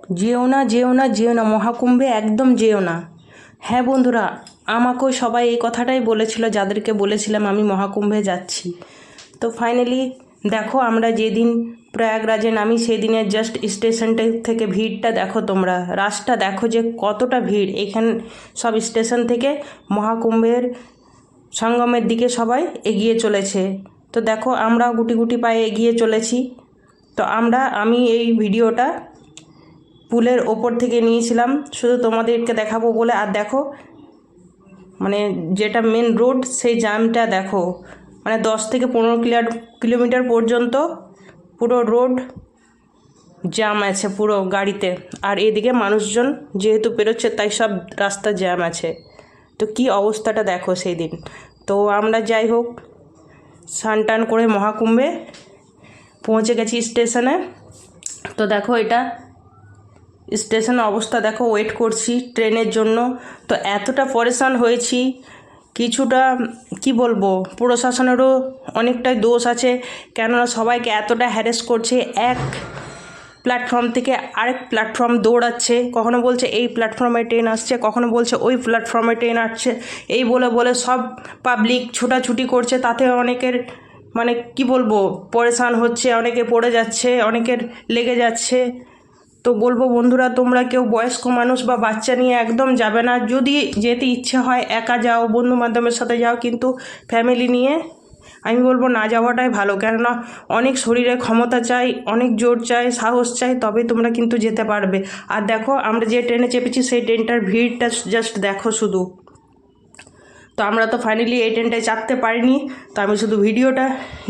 যেও না, যেও না, যেও না, মহাকুম্ভে একদম যেও না। হ্যাঁ বন্ধুরা, আমাকেও সবাই এই কথাটাই বলেছিল, যাদেরকে বলেছিলাম আমি মহাকুম্ভে যাচ্ছি। তো ফাইনালি দেখো, আমরা যেদিন প্রয়াগরাজে নামি সেদিনের জাস্ট স্টেশনটা থেকে ভিড়টা দেখো, তোমরা রাস্তা দেখো যে কতটা ভিড়। এখানে সব স্টেশন থেকে মহাকুম্ভের সঙ্গমের দিকে সবাই এগিয়ে চলেছে। তো দেখো, আমরাও গুটি গুটি পায়ে এগিয়ে চলেছি। তো আমি এই ভিডিওটা পুলের ওপর থেকে নিয়েছিলাম শুধু তোমাদেরকে দেখাবো বলে। আর দেখো, মানে যেটা মেন রোড, সেই জ্যামটা দেখো, মানে 10 থেকে 15 কিলোমিটার পর্যন্ত পুরো রোড জ্যাম আছে পুরো গাড়িতে। আর এদিকে মানুষজন যেহেতু পেরোচ্ছে তাই সব রাস্তা জ্যাম আছে। তো কি অবস্থাটা দেখো সেই দিন। তো আমরা যাই হোক স্নান টান করে মহাকুম্ভে পৌঁছে গেছি স্টেশনে। তো দেখো, এটা স্টেশনের অবস্থা দেখো, ওয়েট করছি ট্রেনের জন্য। তো এতটা পরেশান হয়েছি, কিছুটা কি বলবো, প্রশাসনেরও অনেকটাই দোষ আছে। কেননা সবাইকে এতটা হ্যারেস করছে, এক প্ল্যাটফর্ম থেকে আরেক প্ল্যাটফর্ম দৌড়াচ্ছে। কখনো বলছে এই প্ল্যাটফর্মে ট্রেন আসছে, কখনো বলছে ওই প্ল্যাটফর্মে ট্রেন আসছে। এই বলে বলে সব পাবলিক ছোটাছুটি করছে, তাতে অনেকের মানে কি বলবো পরেশান হচ্ছে, অনেকে পড়ে যাচ্ছে, অনেকের লেগে যাচ্ছে। তো বলবো বন্ধুরা, তোমরা কেউ বয়স্ক মানুষ বা বাচ্চা নিয়ে একদম যাবে না। যদি যেতে ইচ্ছে হয় একা যাও, বন্ধু বান্ধবের সাথে যাও, কিন্তু ফ্যামিলি নিয়ে আমি বলবো না যাওয়াটাই ভালো। কেননা অনেক শরীরে ক্ষমতা চাই, অনেক জোর চাই, সাহস চাই, তবে তোমরা কিন্তু যেতে পারবে। আর দেখো, আমরা যে ট্রেনে চেপেছি সেই ট্রেনটার ভিড়টা জাস্ট দেখো শুধু। তো আমরা তো ফাইনালি এই ট্রেনটায় চাপতে পারিনি, তো আমি শুধু ভিডিওটা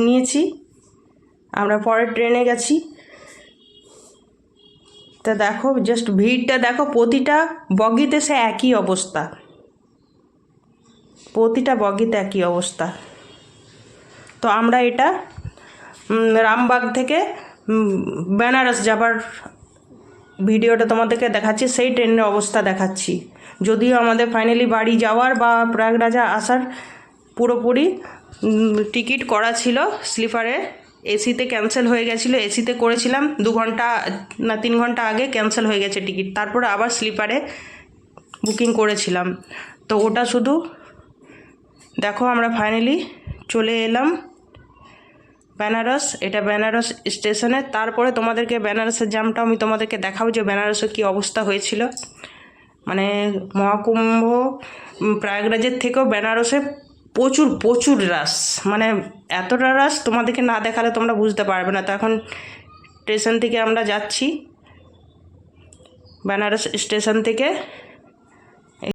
নিয়েছি। আমরা পরের ট্রেনে গেছি। তা দেখো জাস্ট ভিড়টা দেখো, প্রতিটা বগিতে সে একই অবস্থা, প্রতিটা বগিতে একই অবস্থা। তো আমরা এটা রামবাগ থেকে বেনারস যাবার ভিডিওটা তোমাদেরকে দেখাচ্ছি, সেই ট্রেনের অবস্থা দেখাচ্ছি। যদিও আমাদের ফাইনালি বাড়ি যাওয়ার বা প্রয়াগরাজা আসার পুরোপুরি টিকিট করা ছিল স্লিপারে, এসিতে ক্যান্সেল হয়ে গেছিলো। এসিতে করেছিলাম 2 ঘন্টা না 3 ঘন্টা আগে ক্যান্সেল হয়ে গেছে টিকিট, তারপরে আবার স্লিপারে বুকিং করেছিলাম। তো ওটা শুধু দেখো, আমরা ফাইনালি চলে এলাম বেনারস। এটা বেনারস স্টেশনে। তারপরে তোমাদেরকে বেনারসের জ্যামটা আমি তোমাদেরকে দেখাবো যে বেনারসের কী অবস্থা হয়েছিল। মানে মহাকুম্ভ প্রয়াগরাজের থেকেও বেনারসে প্রচুর প্রচুর রাশ, মানে এতটা রাশ তোমাদেরকে না দেখালে তোমরা বুঝতে পারবে না। তো এখন স্টেশন থেকে আমরা যাচ্ছি, বেনারস স্টেশন থেকে